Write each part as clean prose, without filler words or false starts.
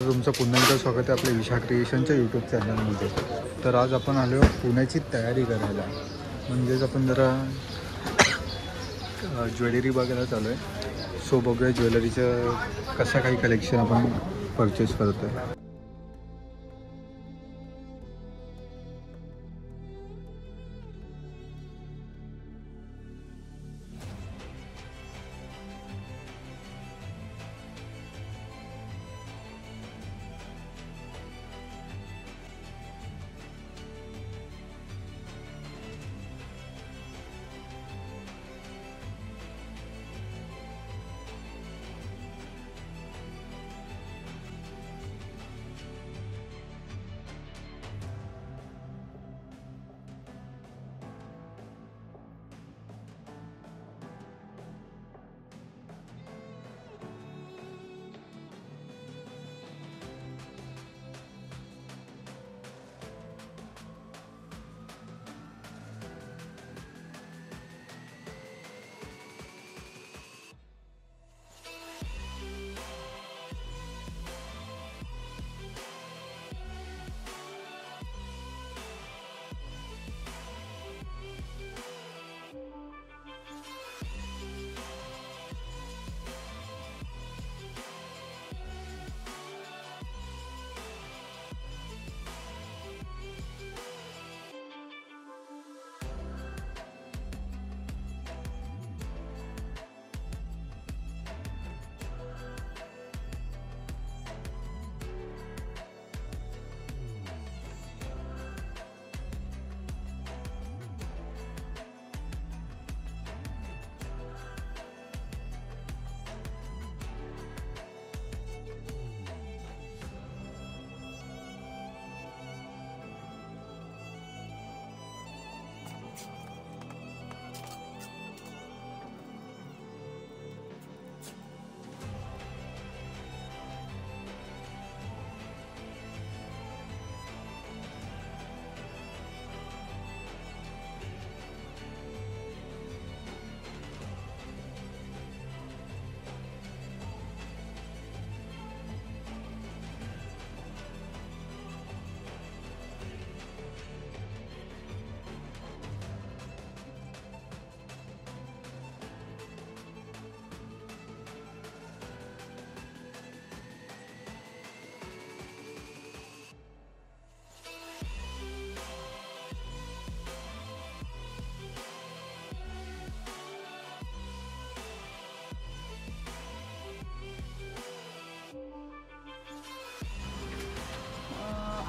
तुमचं पुन्हा एकदा स्वागत आहे आपल्या ईशा क्रिएशनच्या यूट्यूब चॅनलमध्ये. तर आज आपण आलो पुण्याची तयारी करायला, म्हणजेच आपण जरा ज्वेलरी बघायला चालू आहे. सो बघूया ज्वेलरीचं कसं काही कलेक्शन आपण परचेस करतो आहे.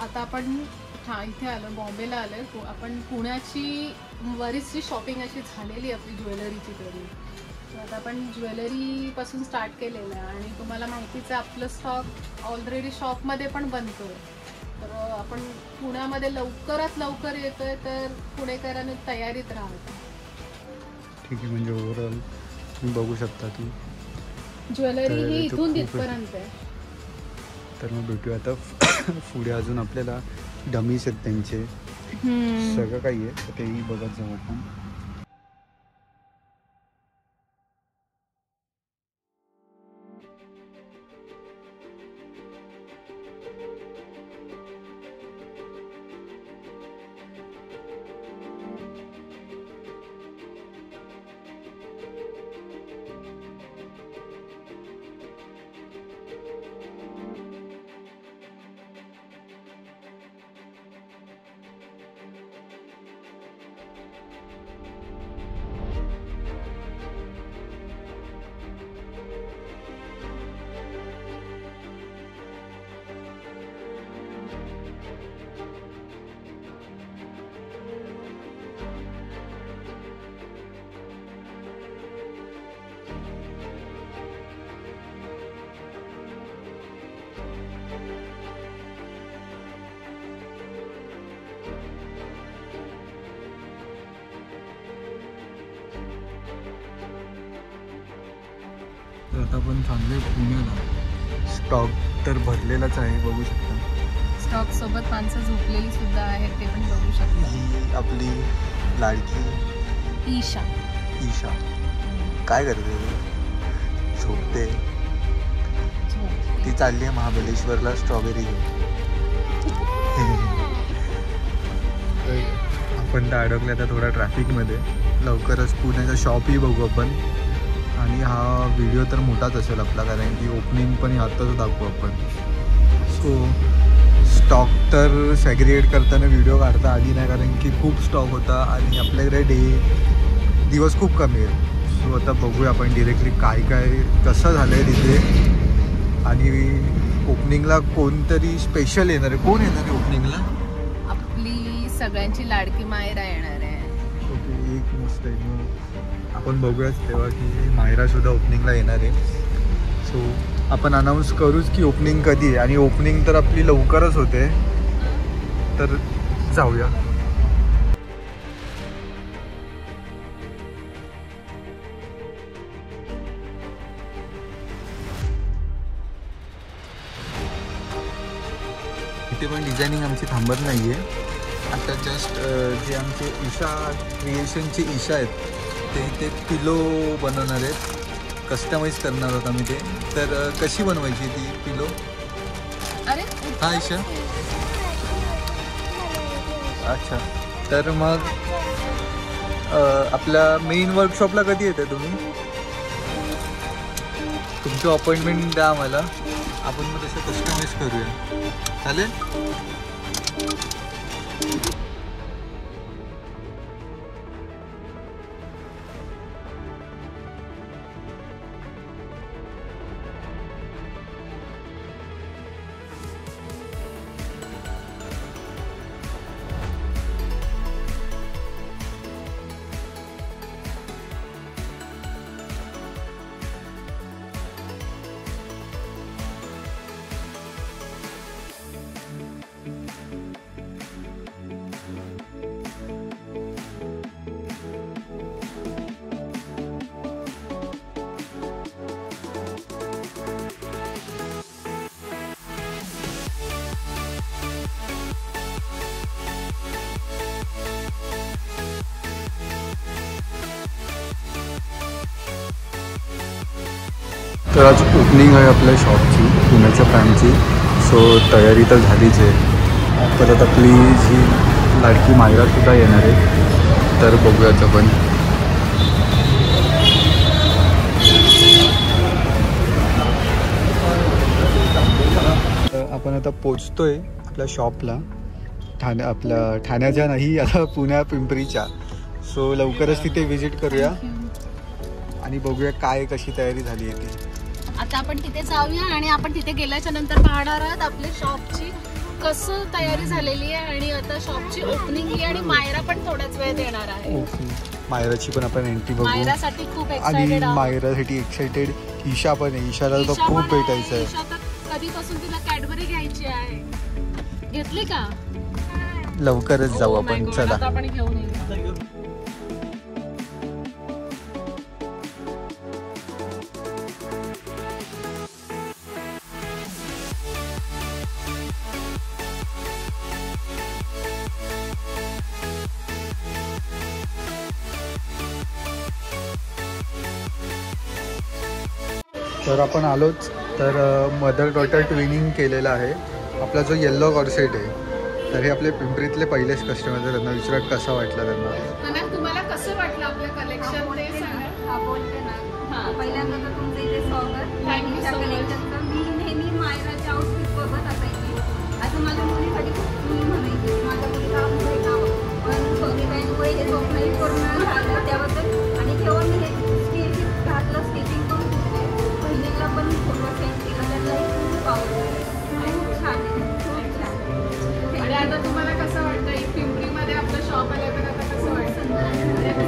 आता आपण इथे आलो, बॉम्बेला आलो. आपण पुण्याची बरीचशी शॉपिंग अशी झालेली आपली ज्वेलरीची तरी. आता आपण ज्वेलरीपासून स्टार्ट केलेलं आहे आणि तुम्हाला माहितीच आहे आपलं स्टॉक ऑलरेडी शॉपमध्ये पण बनतो. तर आपण पुण्यामध्ये लवकरात लवकर येतोय, तर पुणेकरांनी तयारीत राहतो. ठीक आहे, म्हणजे ओव्हरऑल तुम्ही बघू शकता की ज्वेलरी ही इथून तिथपर्यंत आहे. तर मग भेटूया आता पुढे. अजून आपल्याला डमीज आहेत त्यांचे, सगळं काही आहे, तर तेही बघत जाऊ आपण. तर आता आपण चांगले पुण्याला. स्टॉक तर भरलेलाच आहे, बघू शकता. स्टॉक सोबत माणसं झोपलेली सुद्धा आहेत, ते पण बघू शकता. ही आपली लाडकी ईशा. ईशा काय करते? झोपते. ती चालली आहे महाबळेश्वरला स्ट्रॉबेरी घेऊन. आपण तर अडकले आता थोडा ट्रॅफिकमध्ये. लवकरच पुण्याचा शॉपही बघू आपण. आणि हा व्हिडिओ तर मोठाच असेल आपला, कारण की ओपनिंग पण आताच दाखवू आपण. सो स्टॉक तर सॅग्रिगेट करताना व्हिडिओ काढता आली नाही, कारण की खूप स्टॉक होता आणि आपल्याकडे दिवस खूप कमी आहेत. सो आता बघूया आपण डिरेक्टली काय काय कसं झालं आहे तिथे. आणि ओपनिंगला कोणतरी स्पेशल येणार आहे. कोण येणार आहे ओपनिंगला? आपली सगळ्यांची लाडकी मायरा येणार आहे. ओके, एक मस्त आहे. मग आपण बघूयाच तेव्हा की मायरासुद्धा ओपनिंगला येणार आहे. सो आपण अनाऊन्स करूच की ओपनिंग कधी आहे. आणि ओपनिंग तर आपली लवकरच होते, तर जाऊया. इथे पण डिझायनिंग आमची थांबत नाही आहे. आता जस्ट जे आमचे ईशा क्रिएशनचे ईशा आहेत ते इथे पिलो बनवणार आहेत. कस्टमाइज करणार आहोत आम्ही ते. तर कशी बनवायची ती पिलो? अरे हा ईशा, अच्छा. तर मग आपल्या मेन वर्कशॉपला कधी येते तुम्ही? तुमची अपॉइंटमेंट द्या आम्हाला, आपण मग तसं कस्टमाइज करूया. चालेल? तर आज ओपनिंग आहे आपल्या शॉपची, पुण्याच्या ब्रँडची. सो तयारी तर झालीच आहे. परत आपली जी लाडकी मायरासुद्धा येणार आहे, तर बघूयात आपण. आपण आता पोचतोय आपल्या शॉपला. ठाण्याच्या नाही, आता पुण्या पिंपरीच्या. सो लवकरच तिथे व्हिजिट करूया आणि बघूया काय कशी तयारी झाली आहे ती. आता आपण तिथे जाऊया आणि आपण तिथे गेल्याच्या नंतर पाहणार आहोत आपल्या शॉपची कसं तयारी झालेली आहे. आणि आता शॉपची ओपनिंग आहे आणि मायरा पण थोड्याच वेळात येणार आहे. मायराची पण आपण एंट्री बघू. मायरासाठी खूप आणि एक्साइटेड आहोत. मायरासाठी एक्साइटेड ईशा पण आहे. ईशाला तर खूप भेटायचं आहे. ईशा तर कधीपासून तिला कॅडबरी घ्यायची आहे. घेतली का? लवकरच जाऊ आपण. चला, आता आपण घेऊन येऊ. तर आपण आलोच. तर मदर डॉटर ट्विनिंग केलेला आहे. आपला जो येल्लो कॉर्सेट आहे, तर हे आपले पिंपरीतले पहिलेच कस्टमर. त्यांना विचारा कसा वाटला त्यांना. तुम्हाला कसं वाटलं आपलं कलेक्शन ते सांगा. बोलते ना, पहिल्यांदा तर तुमचं इथे स्वागत. Thank you so much. मी नेहमी मायराचे आउटफिट बघत असायची. असं माझ्या मुलीसाठी खूप मी म्हणायची माझ्या मुलीला आमचं नाव, पण सगळ्यांमुळे हे स्वप्नही पूर्ण झालं त्याबद्दल. आणि तेव्हा मी हे स्टिचिंग घातलं, स्टिचिंग पण खूप आहे. बहिणीला पण फोटो सेंड केला, त्यालाही खूप आवडलं. खूप छान आहे, खूप छान. आणि आता तुम्हाला कसं वाटतं पिंपरीमध्ये आपलं शॉप आलं तर आता कसं वाटतं?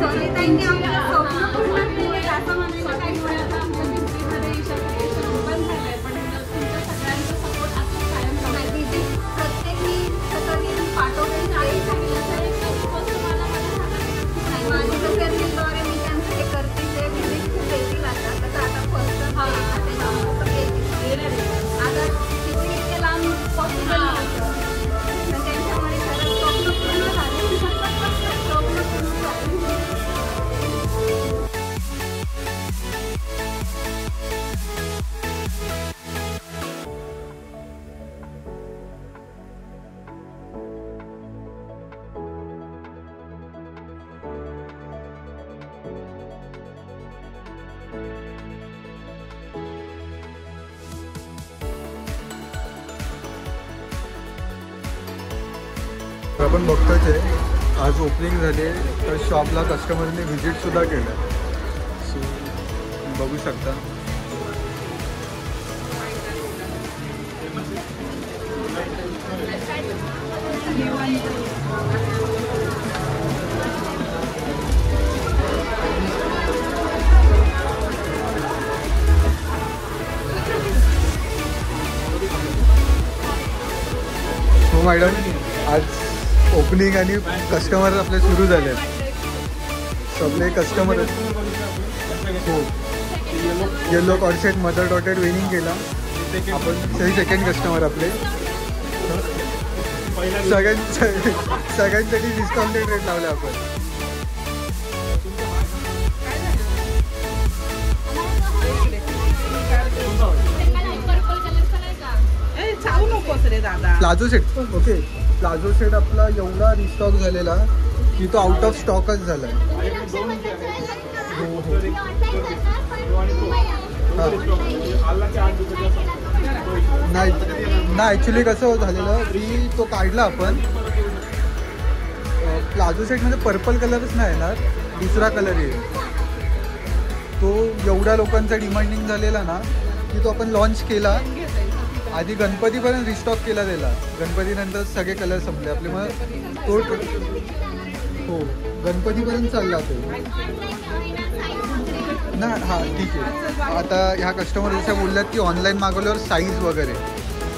सगळ्यांनी आपलं स्वप्न पूर्ण केलं असं म्हणायला काही आमच्या पिंपरीमध्ये ईशा क्रिएशन पण झालंय, पण तुमच्या सगळ्यांचा सपोर्ट असं काय आपण बघतोच आहे आज ओपनिंग झाली तर शॉपला कस्टमरने व्हिजिटसुद्धा केलं. सो बघू शकता. हो मॅडम, आज ओपनिंग आणि कस्टमर आपले सुरू झाले. सगळे कस्टमर हो येलो कॉर्सेट मदर डॉटेड वेनिंग केला आपण. सेकंड कस्टमर आपले. सगळ्यांसाठी डिस्काउंटेड रेट लावले आपण. Palazzo set. Okay, palazzo set आपला एवढा रिस्टॉक झालेला की तो आउट ऑफ स्टॉकच झाला आहे. नाही ना, ॲक्च्युली कसं झालेलं की तो काढला आपण. प्लाझो सेटमध्ये पर्पल कलरच नाही येणार, दुसरा कलर येईल. तो एवढ्या लोकांचा डिमांडिंग झालेला ना की तो आपण लॉन्च केला. आधी गणपतीपर्यंत रिस्टॉक केला त्याला, गणपतीनंतर सगळे कलर संपले आपले. मग तो हो गणपतीपर्यंत चालला तो ना. हां ठीक आहे. आता ह्या कस्टमर जशा बोलल्यात की ऑनलाईन मागवल्यावर साईज वगैरे.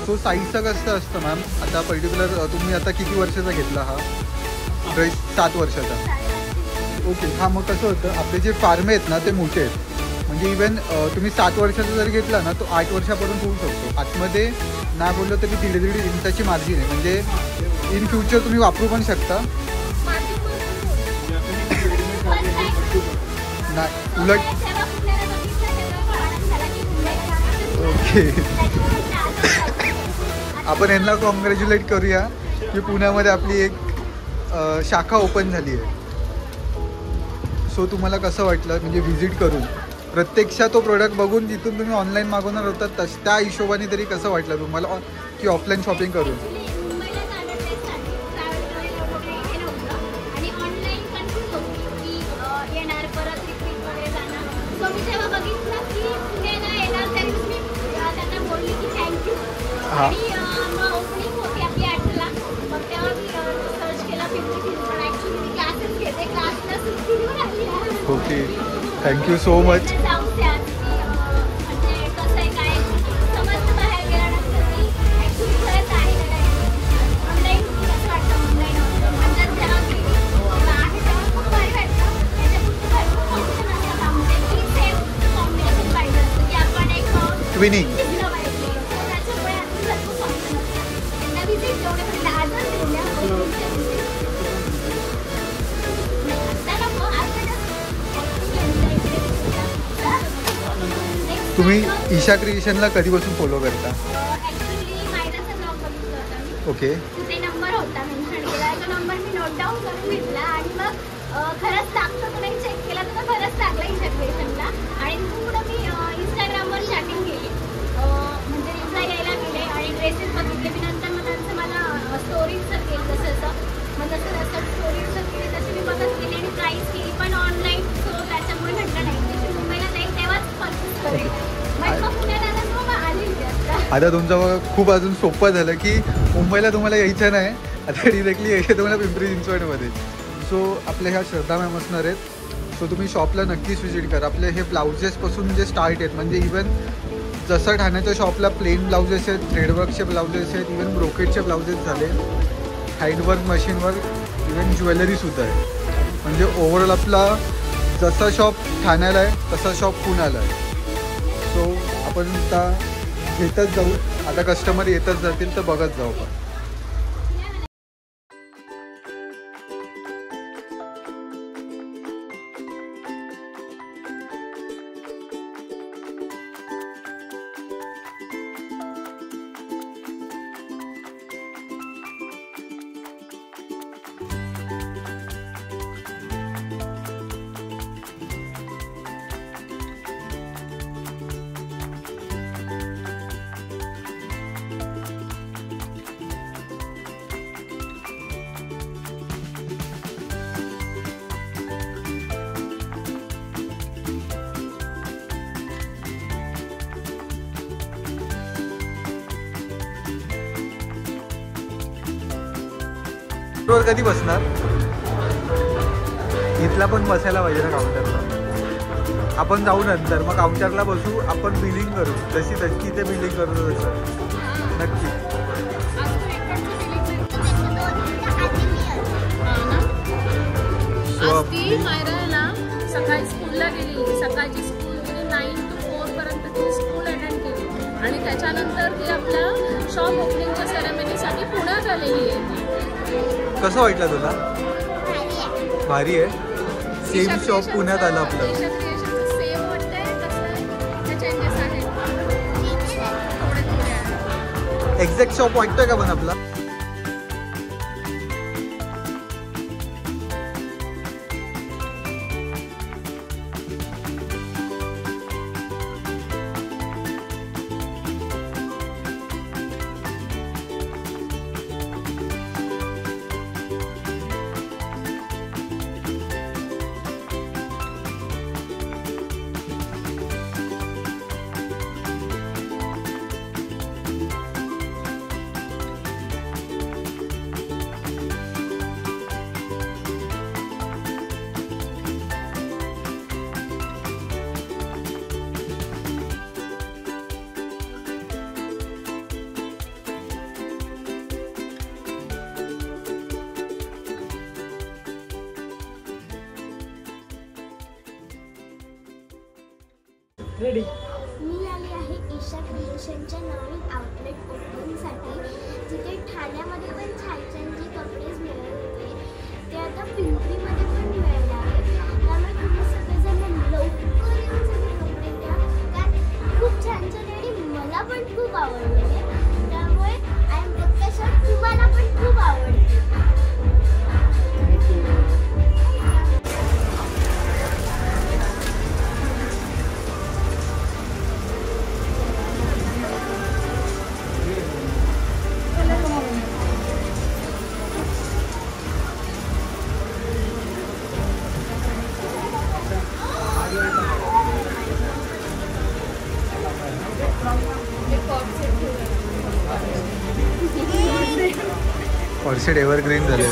सो साईजचं कसं असतं मॅम, आता पर्टिक्युलर तुम्ही आता किती वर्षाचा घेतला हा ड्रेस? 7 वर्षाचा. ओके. हां मग कसं होतं, आपले जे फार्मे आहेत ना ते मोठे आहेत. म्हणजे इवन तुम्ही 7 वर्षाचा जर घेतला ना तो 8 वर्षापर्यंत होऊ शकतो. आतमध्ये नाही बोललं तरी 1.5 इंचाची मार्जिन आहे. म्हणजे इन फ्युचर तुम्ही वापरू पण शकता. नाही उलट. ओके. आपण यांना कॉंग्रॅच्युलेट करूया की पुण्यामध्ये आपली एक शाखा ओपन झाली आहे. सो तुम्हाला कसं वाटलं म्हणजे व्हिजिट करून? प्रत्यक्षात तो प्रोडक्ट बघून जिथून तुम्ही ऑनलाईन मागवणार होता त्या हिशोबाने तरी कसं वाटलं तुम्हाला की ऑफलाईन शॉपिंग करून? हां okay. Thank you so much. Twinning. तुम्ही ईशा क्रिएशनला कधीपासून फॉलो करता? ओके. तिथे नंबर होता मेन्शन केला. तो नंबर मी नोट डाऊन करून घेतला आणि मग खरंच लागतो तो नाही चेक केला तर खरंच लागला ईशा क्रिएशनला. आणि पुढं मी इंस्टाग्रामवर चॅटिंग केली, म्हणजे रिप्लाय द्यायला गेले आणि ड्रेसेस बघितले मी. नंतर मग त्यांचं मला स्टोरीजचं केलं जसं मग तसं स्टोरीजचं केली तशी मी बघत गेली आणि प्राईस केली पण ऑनलाईन. सो त्याच्यामुळे म्हटलं नाही मुंबईला जाईल तेव्हाच परचेस करेल. मग पुण्याला आता तुमचं खूप अजून सोपं झालं की मुंबईला तुम्हाला यायचं नाही, आता डिरेक्टली यायचं तुम्हाला पिंपरी चिंचवडमध्ये. सो आपल्या ह्या श्रद्धा मॅम असणार आहेत. सो तुम्ही शॉपला नक्कीच व्हिजिट करा. आपले हे ब्लाउजेसपासून जे स्टार्ट आहेत म्हणजे इवन जसं ठाण्याच्या शॉपला प्लेन ब्लाउजेस आहेत, थ्रेडवर्कचे ब्लाउजेस आहेत, इवन ब्रोकेटचे ब्लाउजेस झाले, हँडवर्क मशीनवर्क, इवन ज्वेलरीसुद्धा आहे. म्हणजे ओव्हरऑल आपला जसा शॉप ठाण्याला आहे तसा शॉप पुण्याला आहे. सो आपण आता घेतच जाऊ. आता कस्टमर येतच जातील तर बघत जाऊ आपण. वर कधी बसणार? इथला पण बसायला पाहिजे ना काउंटरला. आपण जाऊ नंतर मग काउंटरला बसू, आपण बिलिंग करू जशी तशी इथे बिलिंग करू तसं. नक्की. आज ती मायरा आहे ना सकाळी स्कूलला गेलेली. सकाळची स्कूल म्हणजे 9 to 4 पर्यंत ती स्कूल अटेंड केली आणि त्याच्यानंतर ती आपल्या शॉप ओपनिंगच्या सेरेमनीसाठी पुण्यात आलेली आहे. कसं वाटलं तुला? भारी आहे. सेम शॉप पुण्यात आलं आपलं. सेम वाटतंय कसं चेंजेस आहेत थोडे थोडे आहेत. एक्झॅक्ट शॉप वाटतोय का पण आपला? मी आली आहे ईशा क्रिएशनच्या नवीन आउटलेट ओपनिंगसाठी. तिथे ठाण्यामध्ये पण छान छान जे कपडेच मिळत होते ते आता पिंपरीमध्ये पण मिळणार आहे. त्यामुळे तुम्ही सगळेजण लवकर येऊन सगळे कपडे घ्या. त्यात खूप छान छान आणि मला पण खूप आवडले. त्यामुळे आय एम प्रत्यक्षात तुम्हाला पण खूप आवडते. ऑर्चिड एव्हरग्रीन झाले.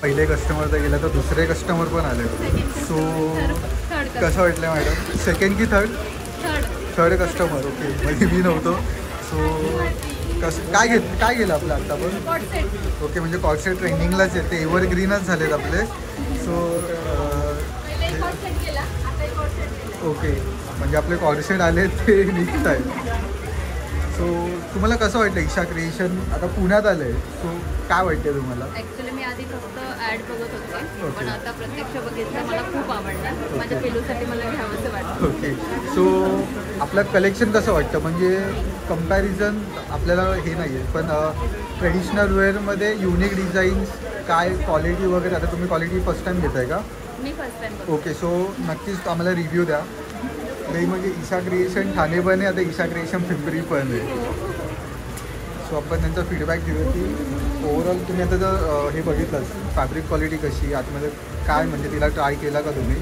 पहिले कस्टमर तर गेला तर दुसरे कस्टमर पण आले. सो कसं वाटलं मॅडम? सेकंड की थर्ड? Third customer. ओके, म्हणजे मी नव्हतो. सो काय गेलं आपलं आत्ता पण? ओके, म्हणजे कॉर्डसेट ट्रेनिंगलाच येते, एव्हरग्रीनच झालेत आपले. सो ओके, म्हणजे आपले कॉर्डसेट आले ते निघत आहेत. सो तुम्हाला कसं वाटलं ईशा क्रिएशन आता पुण्यात आलं आहे? सो काय वाटते तुम्हाला? ॲक्च्युली मी आधी फक्त ॲड बघत होते, पण आता प्रत्यक्ष बघितलं मला खूप आवडलं. माझ्या पिलूसाठी मला घ्यावंसं वाटतं. ओके, सो आपलं कलेक्शन कसं वाटतं? म्हणजे कम्पॅरिझन आपल्याला हे नाही आहे, पण ट्रेडिशनल वेअरमध्ये युनिक डिझाईन्स काय, क्वालिटी वगैरे. आता तुम्ही क्वालिटी फर्स्ट टाईम घेताय का? मी फर्स्ट टाइम. ओके, सो नक्कीच आम्हाला रिव्ह्यू द्या. नाही म्हणजे ईशा क्रिएशन ठाणे पण आहे, आता ईशा क्रिएशन पिंपरी पण आहे. सो आपण त्यांचा फीडबॅक घेऊ की ओव्हरऑल तुम्ही आता जर हे बघितलंच फॅब्रिक क्वालिटी कशी, आतमध्ये काय, म्हणजे तिला ट्राय केला का तुम्ही?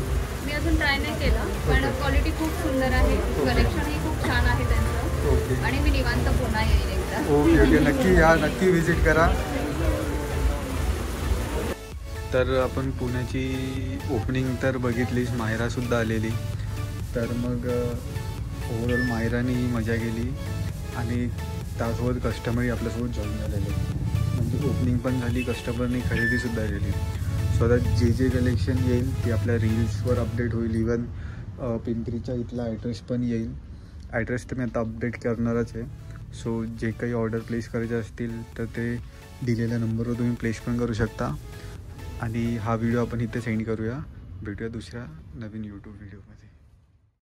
मी अजून ट्राय नाही केलं, पण क्वालिटी खूप सुंदर आहे. कलेक्शनही खूप छान आहे त्यांचं. ओके आणि मी निवांत पुन्हा येईल एकदा. ओके ओके, नक्की या, नक्की विजिट करा. तर आपण पुण्याची ओपनिंग तर बघितलीच, मायरासुद्धा आलेली. तर मग ओव्हरऑल मायरानी मजा केली आणि त्यासोबत कस्टमरही आपल्यासोबत जॉईन झालेले. म्हणजे ओपनिंग पण झाली, कस्टमरनी खरेदीसुद्धा केली. सो आता जे कलेक्शन येईल ते आपल्या रील्सवर अपडेट होईल. इवन पिंपरीच्या इथला ॲड्रेस पण येईल. ॲड्रेस तर मी आता अपडेट करणारच आहे. सो जे काही ऑर्डर प्लेस करायचे असतील तर ते दिलेल्या नंबरवर तुम्ही प्लेस पण करू शकता. आणि हा व्हिडिओ आपण इथे सेंड करूया. भेटूया दुसऱ्या नवीन यूट्यूब व्हिडिओमध्ये.